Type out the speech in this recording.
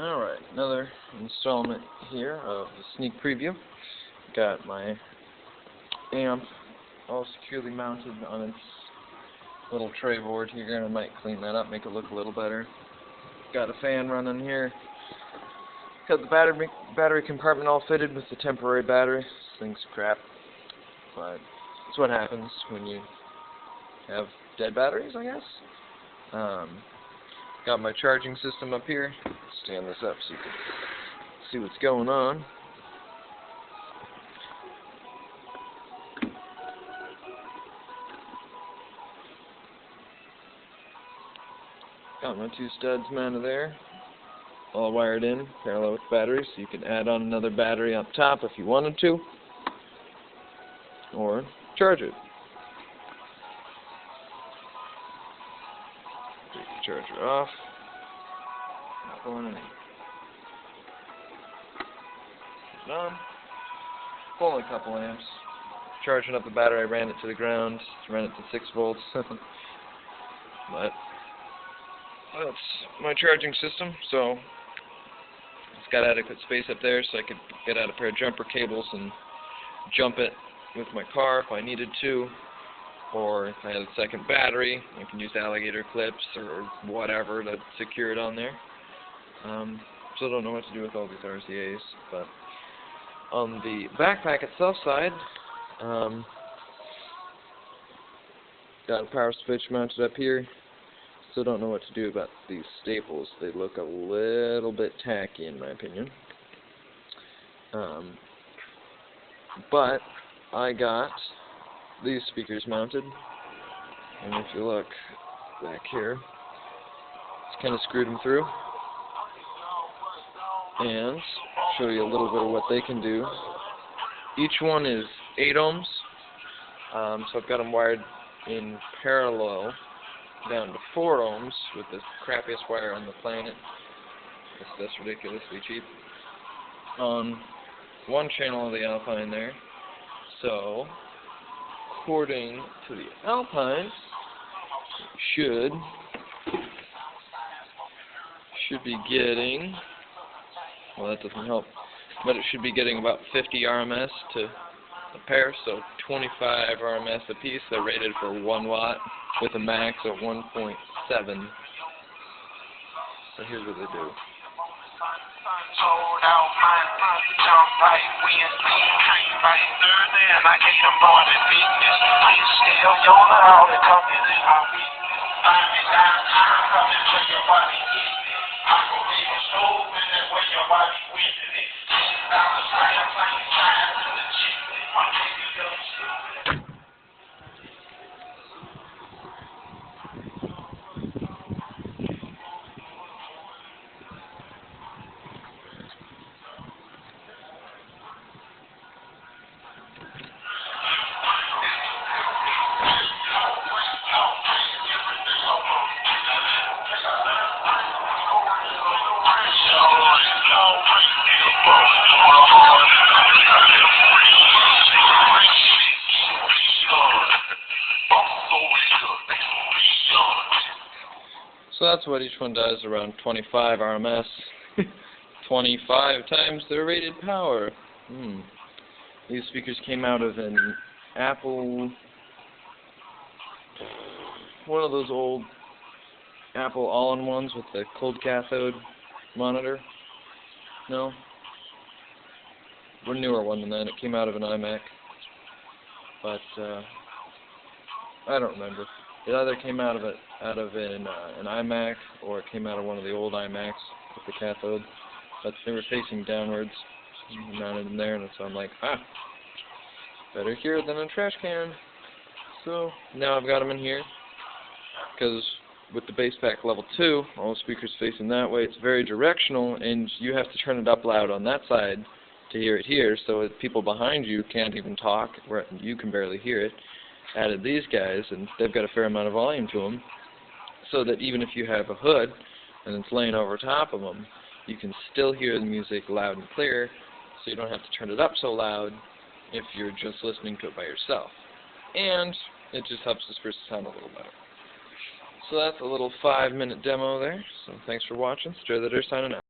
Alright, another installment here of the sneak preview. Got my amp all securely mounted on its little tray board here, and I might clean that up, make it look a little better. Got a fan running here. Got the battery compartment all fitted with the temporary battery. This thing's crap, but that's what happens when you have dead batteries, I guess. Got my charging system up here. Stand this up so you can see what's going on. Got my two studs mounted there, all wired in, parallel with batteries, so you can add on another battery up top if you wanted to, or charge it. Take the charger off. Not going in. Turn it on. Only a couple amps. Charging up the battery, I ran it to the ground. Ran it to 6 volts. But that's my charging system, so it's got adequate space up there so I could get out a pair of jumper cables and jump it with my car if I needed to, or if I had a second battery, I can use alligator clips or whatever to secure it on there. So I don't know what to do with all these RCAs, but on the backpack itself side, got a power switch mounted up here. Still don't know what to do about these staples. They look a little bit tacky in my opinion. But I got these speakers mounted, and if you look back here, just kind of screwed them through, and show you a little bit of what they can do. Each one is 8 ohms, so I've got them wired in parallel down to 4 ohms with the crappiest wire on the planet. That's ridiculously cheap. On one channel of the Alpine there. So, according to the Alpines, should be getting, well, that doesn't help, but it should be getting about 50 RMS to a pair, so 25 RMS a piece. They're rated for 1 watt with a max of 1.7. So here's what they do. So that's what each one does, around 25 RMS. 25 times their rated power. These speakers came out of an Apple, one of those old Apple all-in-ones with the cold cathode monitor. No? A newer one than that. It came out of an iMac. But, I don't remember. It either came out of an iMac, or it came out of one of the old iMacs with the cathode. But they were facing downwards, mounted in there, and so I'm like, better here than a trash can. So now I've got them in here, because with the Basspack Level 2, all the speakers facing that way, it's very directional, and you have to turn it up loud on that side to hear it here, so that people behind you can't even talk, where you can barely hear it. Added these guys, and they've got a fair amount of volume to them, so that even if you have a hood and it's laying over top of them, you can still hear the music loud and clear, so you don't have to turn it up so loud if you're just listening to it by yourself. And it just helps the speakers sound a little better. So that's a little 5-minute demo there, so thanks for watching. Stray the Dirt signing out.